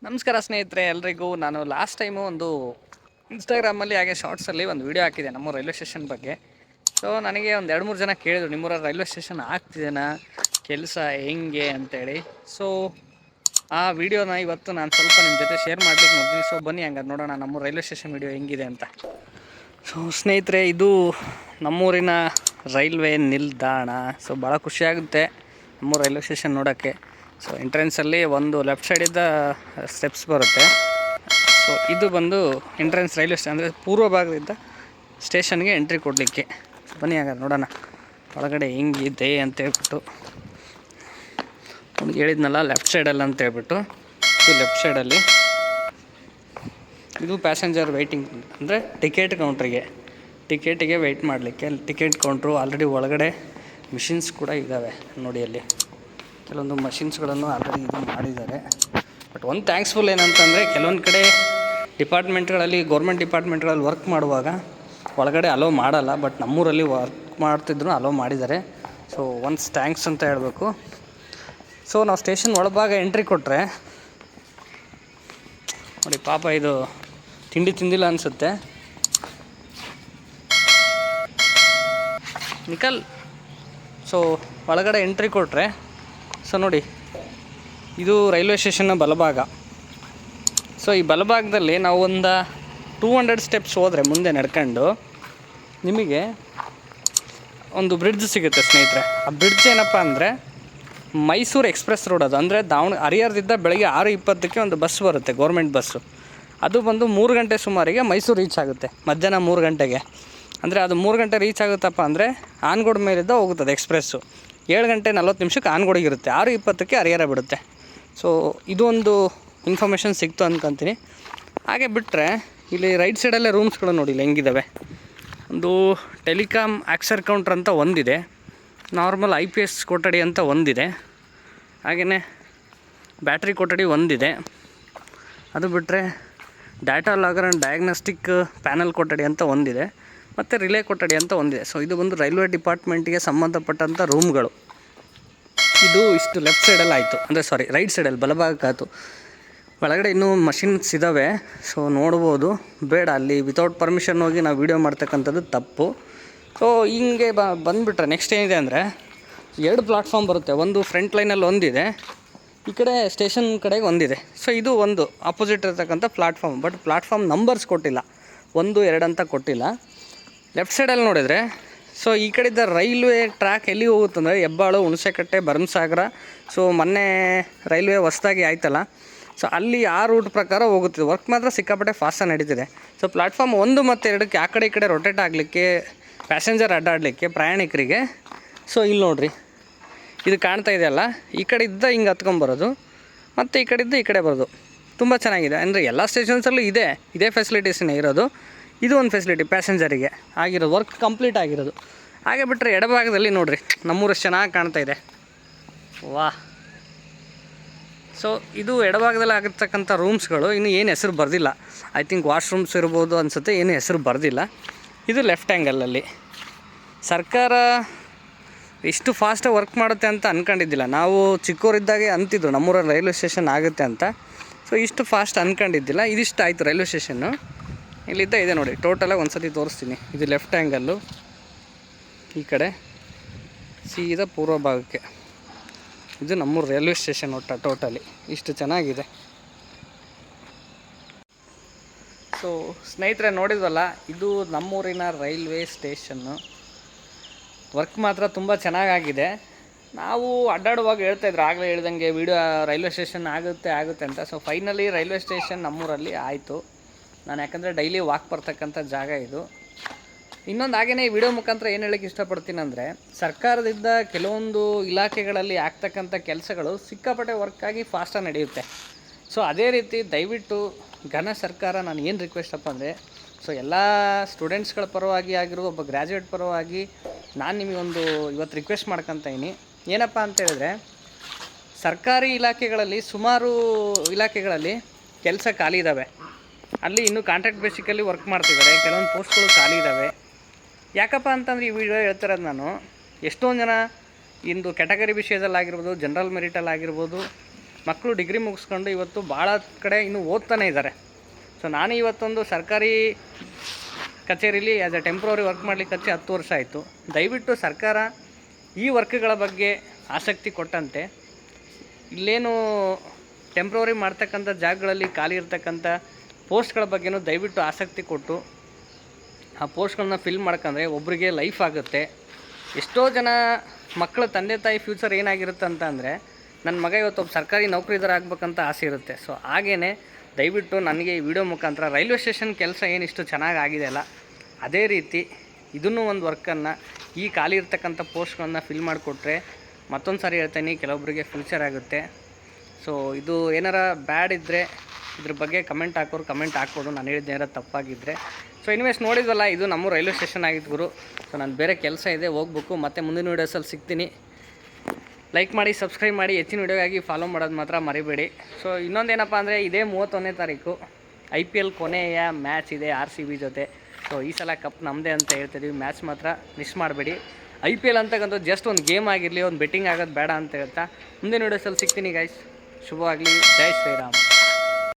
ನಮಸ್ಕಾರ ಸ್ನೇಹಿತರೆ ಎಲ್ರಿಗೂ. ನಾನು ಲಾಸ್ಟ್ ಟೈಮು ಒಂದು ಇನ್ಸ್ಟಾಗ್ರಾಮಲ್ಲಿ ಹಾಗೆ ಶಾರ್ಟ್ಸಲ್ಲಿ ಒಂದು ವೀಡಿಯೋ ಹಾಕಿದೆ ನಮ್ಮ ರೈಲ್ವೆ ಸ್ಟೇಷನ್ ಬಗ್ಗೆ. ಸೊ ನನಗೆ ಒಂದು 2-3 ಜನ ಕೇಳಿದ್ರು, ನಿಮ್ಮೂರ ರೈಲ್ವೆ ಸ್ಟೇಷನ್ ಆಗ್ತಿದೆನಾ, ಕೆಲಸ ಹೆಂಗೆ ಅಂತೇಳಿ. ಸೊ ಆ ವಿಡಿಯೋನ ಇವತ್ತು ನಾನು ಸ್ವಲ್ಪ ನಿಮ್ಮ ಜೊತೆ ಶೇರ್ ಮಾಡ್ಲಿಕ್ಕೆ ನೋಡ್ತೀನಿ. ಸೊ ಬನ್ನಿ ಹಂಗಾದ್ರೆ ನೋಡೋಣ ನಮ್ಮ ರೈಲ್ವೆ ಸ್ಟೇಷನ್ ವಿಡಿಯೋ ಹೆಂಗಿದೆ ಅಂತ. ಸೊ ಸ್ನೇಹಿತರೆ, ಇದು ನಮ್ಮೂರಿನ ರೈಲ್ವೆ ನಿಲ್ದಾಣ. ಸೊ ಭಾಳ ಖುಷಿಯಾಗುತ್ತೆ ನಮ್ಮ ರೈಲ್ವೆ ಸ್ಟೇಷನ್ ನೋಡೋಕ್ಕೆ. ಸೊ ಎಂಟ್ರೆನ್ಸಲ್ಲಿ ಒಂದು ಲೆಫ್ಟ್ ಸೈಡಿಂದ ಸ್ಟೆಪ್ಸ್ ಬರುತ್ತೆ. ಸೊ ಇದು ಬಂದು ಎಂಟ್ರೆನ್ಸ್ ರೈಲ್ವೆ ಸ್ಟೇಷನ್, ಅಂದರೆ ಪೂರ್ವ ಭಾಗದಿಂದ ಸ್ಟೇಷನ್ಗೆ ಎಂಟ್ರಿ ಕೊಡಲಿಕ್ಕೆ. ಬನ್ನಿ ಹಾಗಾದ್ರೆ ನೋಡೋಣ ಒಳಗಡೆ ಹೆಂಗಿದೆ ಅಂತೇಳ್ಬಿಟ್ಟು. ಅವ್ನಿಗೆ ಹೇಳಿದ್ನಲ್ಲ ಲೆಫ್ಟ್ ಸೈಡಲ್ಲಿ ಅಂತೇಳ್ಬಿಟ್ಟು, ಇದು ಲೆಫ್ಟ್ ಸೈಡಲ್ಲಿ. ಇದು ಪ್ಯಾಸೆಂಜರ್ ವೆಯ್ಟಿಂಗ್, ಅಂದರೆ ಟಿಕೆಟಿಗೆ ವೆಯ್ಟ್ ಮಾಡಲಿಕ್ಕೆ ಟಿಕೆಟ್ ಕೌಂಟ್ರು. ಆಲ್ರೆಡಿ ಒಳಗಡೆ ಮಿಷಿನ್ಸ್ ಕೂಡ ಇದ್ದಾವೆ ನೋಡಿ, ಅಲ್ಲಿ ಕೆಲವೊಂದು ಮಷಿನ್ಸ್ಗಳನ್ನು ಆಲ್ರೆಡಿ ಇದು ಮಾಡಿದ್ದಾರೆ. ಬಟ್ ಒಂದು ಥ್ಯಾಂಕ್ಸ್ಫುಲ್ ಏನಂತಂದರೆ, ಕೆಲವೊಂದು ಕಡೆ ಡಿಪಾರ್ಟ್ಮೆಂಟ್ಗಳಲ್ಲಿ, ಗೌರ್ಮೆಂಟ್ ಡಿಪಾರ್ಟ್ಮೆಂಟ್ಗಳಲ್ಲಿ ವರ್ಕ್ ಮಾಡುವಾಗ ಒಳಗಡೆ ಅಲೋ ಮಾಡಲ್ಲ. ಬಟ್ ನಮ್ಮೂರಲ್ಲಿ ವರ್ಕ್ ಮಾಡ್ತಿದ್ರು ಅಲೋ ಮಾಡಿದ್ದಾರೆ. ಸೊ ಒನ್ಸ್ ಥ್ಯಾಂಕ್ಸ್ ಅಂತ ಹೇಳಬೇಕು. ಸೊ ನಾವು ಸ್ಟೇಷನ್ ಒಳಭಾಗ ಎಂಟ್ರಿ ಕೊಟ್ಟರೆ ನೋಡಿ, ಪಾಪ ಇದು ತಿಂಡಿ ತಿಂದಿಲ್ಲ ಅನಿಸುತ್ತೆ. ನಿಖಲ್. ಸೊ ಒಳಗಡೆ ಎಂಟ್ರಿ ಕೊಟ್ಟರೆ, ಸೊ ನೋಡಿ, ಇದು ರೈಲ್ವೆ ಸ್ಟೇಷನ್ನ ಬಲಭಾಗ. ಸೊ ಈ ಬಲಭಾಗದಲ್ಲಿ ನಾವು ಒಂದು 200 ಸ್ಟೆಪ್ಸ್ ಹೋದರೆ ಮುಂದೆ ನಡ್ಕೊಂಡು ನಿಮಗೆ ಒಂದು ಬ್ರಿಡ್ಜ್ ಸಿಗುತ್ತೆ ಸ್ನೇಹಿತರೆ. ಆ ಬ್ರಿಡ್ಜ್ ಏನಪ್ಪ ಅಂದರೆ ಮೈಸೂರು ಎಕ್ಸ್ಪ್ರೆಸ್ ರೋಡ್. ಅದು ಅಂದರೆ ಹರಿಹರದಿಂದ ಬೆಳಗ್ಗೆ 6:20ಕ್ಕೆ ಒಂದು ಬಸ್ ಬರುತ್ತೆ, ಗೌರ್ಮೆಂಟ್ ಬಸ್ಸು. ಅದು ಬಂದು 3 ಗಂಟೆ ಸುಮಾರಿಗೆ ಮೈಸೂರು ರೀಚ್ ಆಗುತ್ತೆ, ಮಧ್ಯಾಹ್ನ 3 ಗಂಟೆಗೆ. ಅಂದರೆ ಅದು 3 ಗಂಟೆ ರೀಚ್ ಆಗುತ್ತಪ್ಪ ಅಂದರೆ ಆನಗೋಡು ಮೇಲಿಂದ ಹೋಗುತ್ತದೆ ಎಕ್ಸ್ಪ್ರೆಸ್ಸು. 7 ಗಂಟೆ 40 ನಿಮಿಷಕ್ಕೆ ಆನಗೋಡಿಗೆ ಇರುತ್ತೆ, 6:20ಕ್ಕೆ ಹರಿಹರ ಬಿಡುತ್ತೆ. ಸೊ ಇದು ಒಂದು ಇನ್ಫಾರ್ಮೇಷನ್ ಸಿಕ್ತು ಅಂದ್ಕೊತೀನಿ. ಹಾಗೆ ಬಿಟ್ಟರೆ ಇಲ್ಲಿ ರೈಟ್ ಸೈಡಲ್ಲೇ ರೂಮ್ಸ್ಗಳು ನೋಡಿ ಇಲ್ಲಿ ಹೆಂಗಿದ್ದಾವೆ. ಒಂದು ಟೆಲಿಕಾಮ್ ಆಕ್ಸರ್ ಕೌಂಟ್ರ್ ಅಂತ ಒಂದಿದೆ, ನಾರ್ಮಲ್ IPS ಕೊಠಡಿ ಅಂತ ಒಂದಿದೆ, ಹಾಗೆಯೇ ಬ್ಯಾಟ್ರಿ ಕೊಠಡಿ ಒಂದಿದೆ. ಅದು ಬಿಟ್ಟರೆ data logger and diagnostic panel ಕೊಠಡಿ ಅಂತ ಒಂದಿದೆ, ಮತ್ತು ರಿಲೇ ಕೊಠಡಿ ಅಂತ ಒಂದಿದೆ. ಸೊ ಇದು ಬಂದು ರೈಲ್ವೆ ಡಿಪಾರ್ಟ್ಮೆಂಟಿಗೆ ಸಂಬಂಧಪಟ್ಟಂಥ ರೂಮ್ಗಳು. ಇದು ಇಷ್ಟು ಲೆಫ್ಟ್ ಸೈಡಲ್ಲಿ ಆಯಿತು, ಅಂದರೆ ರೈಟ್ ಸೈಡಲ್ಲಿ ಬಲಭಾಗಕ್ಕಾಯ್ತು. ಒಳಗಡೆ ಇನ್ನೂ ಮಷಿನ್ಸ್ ಇದ್ದಾವೆ, ಸೊ ನೋಡ್ಬೋದು. ಬೇಡ, ಅಲ್ಲಿ ವಿತೌಟ್ ಪರ್ಮಿಷನ್ ಹೋಗಿ ನಾವು ವೀಡಿಯೋ ಮಾಡ್ತಕ್ಕಂಥದ್ದು ತಪ್ಪು. ಸೊ ಹಿಂಗೆ ಬಂದುಬಿಟ್ರೆ ನೆಕ್ಸ್ಟ್ ಏನಿದೆ ಅಂದರೆ 2 ಪ್ಲಾಟ್ಫಾರ್ಮ್ ಬರುತ್ತೆ. ಒಂದು ಫ್ರಂಟ್ ಲೈನಲ್ಲಿ ಒಂದಿದೆ, ಈ ಕಡೆ ಸ್ಟೇಷನ್ ಕಡೆಗೆ ಒಂದಿದೆ. ಸೊ ಇದು ಒಂದು ಆಪೋಸಿಟ್ ಇರತಕ್ಕಂಥ ಪ್ಲಾಟ್ಫಾರ್ಮ್. ಬಟ್ ಪ್ಲಾಟ್ಫಾರ್ಮ್ ನಂಬರ್ಸ್ ಕೊಟ್ಟಿಲ್ಲ, 1, 2 ಅಂತ ಕೊಟ್ಟಿಲ್ಲ. ಲೆಫ್ಟ್ ಸೈಡಲ್ಲಿ ನೋಡಿದರೆ, ಸೊ ಈ ಕಡೆಯಿಂದ ರೈಲ್ವೆ ಟ್ರ್ಯಾಕ್ ಎಲ್ಲಿ ಹೋಗುತ್ತಂದರೆ ಹೆಬ್ಬಾಳು, ಹುಣಸೆಕಟ್ಟೆ, ಭರಮಸಾಗರ. ಸೊ ಮೊನ್ನೆ ರೈಲ್ವೆ ಹೊಸದಾಗಿ ಆಯ್ತಲ್ಲ, ಸೊ ಅಲ್ಲಿ ಆ ರೂಟ್ ಪ್ರಕಾರ ಹೋಗುತ್ತಿದೆ. ವರ್ಕ್ ಮಾತ್ರ ಸಿಕ್ಕಾಪಟ್ಟೆ ಫಾಸ್ಟಾಗಿ ನಡೀತಿದೆ. ಸೊ ಪ್ಲಾಟ್ಫಾರ್ಮ್ 1 ಮತ್ತು 2ಕ್ಕೆ ಆ ಕಡೆ ಈ ಕಡೆ ರೊಟೇಟ್ ಆಗಲಿಕ್ಕೆ, ಪ್ಯಾಸೆಂಜರ್ ಅಡ್ಡಾಡಲಿಕ್ಕೆ, ಪ್ರಯಾಣಿಕರಿಗೆ. ಸೊ ಇಲ್ಲಿ ನೋಡಿರಿ, ಇದು ಕಾಣ್ತಾ ಇದೆಯಲ್ಲ, ಈ ಕಡೆಯಿಂದ ಹಿಂಗೆ ಹತ್ಕೊಂಬರೋದು, ಮತ್ತು ಈ ಕಡೆಯಿಂದ ಈ ಕಡೆ ಬರೋದು. ತುಂಬ ಚೆನ್ನಾಗಿದೆ. ಅಂದರೆ ಎಲ್ಲ ಸ್ಟೇಷನ್ಸಲ್ಲೂ ಇದೇ ಫೆಸಿಲಿಟೀಸೇ ಇರೋದು. ಇದು ಒಂದು ಫೆಸಿಲಿಟಿ ಪ್ಯಾಸೆಂಜರಿಗೆ ಆಗಿರೋದು, ವರ್ಕ್ ಕಂಪ್ಲೀಟ್ ಆಗಿರೋದು. ಹಾಗೆ ಬಿಟ್ಟರೆ ಎಡಭಾಗದಲ್ಲಿ ನೋಡಿರಿ, ನಮ್ಮೂರಷ್ಟು ಚೆನ್ನಾಗಿ ಕಾಣ್ತಾ ಇದೆ. ವಾಹ್. ಸೊ ಇದು ಎಡಭಾಗದಲ್ಲಿ ಆಗಿರ್ತಕ್ಕಂಥ ರೂಮ್ಸ್ಗಳು. ಇನ್ನು ಏನು ಹೆಸರು ಬರೆದಿಲ್ಲ, ಐ ಥಿಂಕ್ ವಾಶ್ರೂಮ್ಸ್ ಇರ್ಬೋದು ಅನಿಸುತ್ತೆ, ಏನು ಹೆಸರು ಬರೆದಿಲ್ಲ. ಇದು ಲೆಫ್ಟ್ ಆ್ಯಂಗಲಲ್ಲಿ. ಸರ್ಕಾರ ಇಷ್ಟು ಫಾಸ್ಟಾಗಿ ವರ್ಕ್ ಮಾಡುತ್ತೆ ಅಂತ ಅಂದ್ಕೊಂಡಿದ್ದಿಲ್ಲ. ನಾವು ಚಿಕ್ಕವರಿದ್ದಾಗೆ ಅಂತಿದ್ರು ನಮ್ಮೂರಲ್ಲಿ ರೈಲ್ವೆ ಸ್ಟೇಷನ್ ಆಗುತ್ತೆ ಅಂತ. ಸೊ ಇಷ್ಟು ಫಾಸ್ಟ್ ಅಂದ್ಕೊಂಡಿದ್ದಿಲ್ಲ. ಇದಿಷ್ಟು ಆಯಿತು ರೈಲ್ವೆ ಸ್ಟೇಷನ್ನು. ಇಲ್ಲಿದ್ದ ಇದೆ ನೋಡಿ, ಟೋಟಲಾಗಿ ಒಂದು ಸತಿ ತೋರಿಸ್ತೀನಿ. ಇದು ಲೆಫ್ಟ್ ಆ್ಯಂಗಲ್ಲು, ಈ ಕಡೆ ಸೀದಾ ಪೂರ್ವ ಭಾಗಕ್ಕೆ. ಇದು ನಮ್ಮೂರು ರೈಲ್ವೆ ಸ್ಟೇಷನ್ ಟೋಟಲಿ ಇಷ್ಟು ಚೆನ್ನಾಗಿದೆ. ಸೊ ಸ್ನೇಹಿತರೆ ನೋಡಿದ್ವಲ್ಲ, ಇದು ನಮ್ಮೂರಿನ ರೈಲ್ವೆ ಸ್ಟೇಷನ್ನು. ವರ್ಕ್ ಮಾತ್ರ ತುಂಬ ಚೆನ್ನಾಗಾಗಿದೆ. ನಾವು ಅಡ್ಡಾಡುವಾಗ ಹೇಳ್ತಾಯಿದ್ರು, ಆಗಲೇ ಹೇಳ್ದಂಗೆ ವೀಡಿಯೋ ರೈಲ್ವೆ ಸ್ಟೇಷನ್ ಆಗುತ್ತೆ ಅಂತ. ಸೊ ಫೈನಲಿ ರೈಲ್ವೆ ಸ್ಟೇಷನ್ ನಮ್ಮೂರಲ್ಲಿ ಆಯಿತು. ನಾನು ಯಾಕಂದರೆ ಡೈಲಿ ವಾಕ್ ಬರ್ತಕ್ಕಂಥ ಜಾಗ ಇದು. ಇನ್ನೊಂದು ಹಾಗೆಯೇ ಈ ವಿಡಿಯೋ ಮುಖಾಂತರ ಏನು ಹೇಳೋಕ್ಕೆ ಇಷ್ಟಪಡ್ತೀನಿ ಅಂದರೆ, ಸರ್ಕಾರದಿಂದ ಕೆಲವೊಂದು ಇಲಾಖೆಗಳಲ್ಲಿ ಆಗ್ತಕ್ಕಂಥ ಕೆಲಸಗಳು ಸಿಕ್ಕಾಪಟ್ಟೆ ವರ್ಕಾಗಿ ಫಾಸ್ಟಾಗಿ ನಡೆಯುತ್ತೆ. ಸೊ ಅದೇ ರೀತಿ ದಯವಿಟ್ಟು ಘನ ಸರ್ಕಾರ, ನಾನು ಏನು ರಿಕ್ವೆಸ್ಟಪ್ಪ ಅಂದರೆ, ಸೊ ಎಲ್ಲ ಸ್ಟೂಡೆಂಟ್ಸ್ಗಳ ಪರವಾಗಿ ಆಗಿರೋ, ಒಬ್ಬ ಗ್ರ್ಯಾಜುಯೇಟ್ ಪರವಾಗಿ ನಾನು ನಿಮಗೊಂದು ಇವತ್ತು ರಿಕ್ವೆಸ್ಟ್ ಮಾಡ್ಕೊತೀನಿ. ಏನಪ್ಪ ಅಂತ ಹೇಳಿದ್ರೆ, ಸರ್ಕಾರಿ ಇಲಾಖೆಗಳಲ್ಲಿ ಸುಮಾರು ಇಲಾಖೆಗಳಲ್ಲಿ ಕೆಲಸ ಖಾಲಿ ಇದ್ದಾವೆ. ಅಲ್ಲಿ ಇನ್ನೂ ಕಾಂಟ್ರಾಕ್ಟ್ ಬೇಸಿಕಲ್ಲಿ ವರ್ಕ್ ಮಾಡ್ತಿದ್ದಾರೆ, ಕೆಲವೊಂದು ಪೋಸ್ಟ್ಗಳು ಖಾಲಿ ಇದ್ದಾವೆ. ಯಾಕಪ್ಪ ಅಂತಂದರೆ ಈ ವಿಡಿಯೋ ಹೇಳ್ತಿರೋದು ನಾನು, ಎಷ್ಟೊಂದು ಜನ ಇಂದು ಕ್ಯಾಟಗರಿ ವಿಷಯದಲ್ಲಾಗಿರ್ಬೋದು, ಜನರಲ್ ಮೆರಿಟಲ್ಲಾಗಿರ್ಬೋದು, ಮಕ್ಕಳು ಡಿಗ್ರಿ ಮುಗಿಸ್ಕೊಂಡು ಇವತ್ತು ಭಾಳ ಕಡೆ ಇನ್ನೂ ಓದ್ತಾನೆ ಇದ್ದಾರೆ. ಸೊ ನಾನು ಇವತ್ತೊಂದು ಸರ್ಕಾರಿ ಕಚೇರಿಲಿ ಆ್ಯಸ್ ಎ ಟೆಂಪ್ರವರಿ ವರ್ಕ್ ಮಾಡಲಿಕ್ಕೆ 10 ವರ್ಷ ಆಯಿತು. ದಯವಿಟ್ಟು ಸರ್ಕಾರ ಈ ವರ್ಕ್ಗಳ ಬಗ್ಗೆ ಆಸಕ್ತಿ ಕೊಟ್ಟಂತೆ ಇಲ್ಲೇನು ಟೆಂಪ್ರವರಿ ಮಾಡ್ತಕ್ಕಂಥ ಜಾಗಗಳಲ್ಲಿ ಖಾಲಿ ಇರ್ತಕ್ಕಂಥ ಪೋಸ್ಟ್ಗಳ ಬಗ್ಗೆನೂ ದಯವಿಟ್ಟು ಆಸಕ್ತಿ ಕೊಟ್ಟು ಆ ಪೋಸ್ಟ್ಗಳನ್ನ ಫಿಲ್ ಮಾಡ್ಕೊಂಡ್ರೆ ಒಬ್ಬರಿಗೆ ಲೈಫ್ ಆಗುತ್ತೆ. ಎಷ್ಟೋ ಜನ ಮಕ್ಕಳ ತಂದೆ ತಾಯಿ ಫ್ಯೂಚರ್ ಏನಾಗಿರುತ್ತೆ ಅಂತ ಅಂದರೆ, ನನ್ನ ಮಗ ಇವತ್ತೊಬ್ಬ ಸರ್ಕಾರಿ ನೌಕರಿದಾರ ಆಗ್ಬೇಕಂತ ಆಸೆ ಇರುತ್ತೆ. ಸೊ ಹಾಗೇ ದಯವಿಟ್ಟು ನನಗೆ ಈ ವಿಡಿಯೋ ಮುಖಾಂತರ ರೈಲ್ವೆ ಸ್ಟೇಷನ್ ಕೆಲಸ ಏನಿಷ್ಟು ಚೆನ್ನಾಗಿ ಆಗಿದೆಯಲ್ಲ, ಅದೇ ರೀತಿ ಇದನ್ನೂ ಒಂದು ವರ್ಕನ್ನು ಈ ಖಾಲಿ ಇರ್ತಕ್ಕಂಥ ಪೋಸ್ಟ್ಗಳನ್ನ ಫಿಲ್ ಮಾಡಿಕೊಟ್ರೆ ಮತ್ತೊಂದು ಸಾರಿ ಹೇಳ್ತೀನಿ, ಕೆಲವೊಬ್ಬರಿಗೆ ಫ್ಯೂಚರ್ ಆಗುತ್ತೆ. ಸೊ ಇದು ಏನಾರ ಬ್ಯಾಡ್ ಇದ್ದರೆ ಇದ್ರ ಬಗ್ಗೆ ಕಮೆಂಟ್ ಹಾಕೋರು ಕಮೆಂಟ್ ಹಾಕ್ಬೋದು, ನಾನು ಹೇಳಿದ್ದು ಏನಾರ ತಪ್ಪಾಗಿದ್ದರೆ. ಸೊ ಇನ್ವೆಸ್ಟ್ ನೋಡಿದ್ವಲ್ಲ, ಇದು ನಮ್ಮ ರೈಲ್ವೆ ಸ್ಟೇಷನ್ ಆಗಿದ್ದು ಗುರು. ಸೊ ನಾನು ಬೇರೆ ಕೆಲಸ ಇದೆ, ಹೋಗ್ಬೇಕು. ಮತ್ತು ಮುಂದಿನ ವೀಡಿಯೋಸಲ್ಲಿ ಸಿಗ್ತೀನಿ. ಲೈಕ್ ಮಾಡಿ, ಸಬ್ಸ್ಕ್ರೈಬ್ ಮಾಡಿ, ಹೆಚ್ಚಿನ ವೀಡಿಯೋಗಾಗಿ ಫಾಲೋ ಮಾಡೋದು ಮಾತ್ರ ಮರಿಬೇಡಿ. ಸೊ ಇನ್ನೊಂದೇನಪ್ಪ ಅಂದರೆ, ಇದೇ 31ನೇ ತಾರೀಕು IPL ಕೊನೆಯ ಮ್ಯಾಚ್ ಇದೆ RCB ಜೊತೆ. ಸೊ ಈ ಸಲ ಕಪ್ ನಮ್ಮದೇ ಅಂತ ಹೇಳ್ತಿದ್ದೀವಿ. ಮ್ಯಾಚ್ ಮಾತ್ರ ಮಿಸ್ ಮಾಡಬೇಡಿ. IPL ಅಂತಕ್ಕಂಥ ಜಸ್ಟ್ ಒಂದು ಗೇಮ್ ಆಗಿರಲಿ, ಒಂದು ಬೆಟ್ಟಿಂಗ್ ಆಗೋದು ಬೇಡ ಅಂತ ಹೇಳ್ತಾ ಮುಂದಿನ ವೀಡಿಯೋಸಲ್ಲಿ ಸಿಗ್ತೀನಿ ಗೈಸ್. ಶುಭವಾಗಲಿ. ಜೈ ಶ್ರೀರಾಮ್.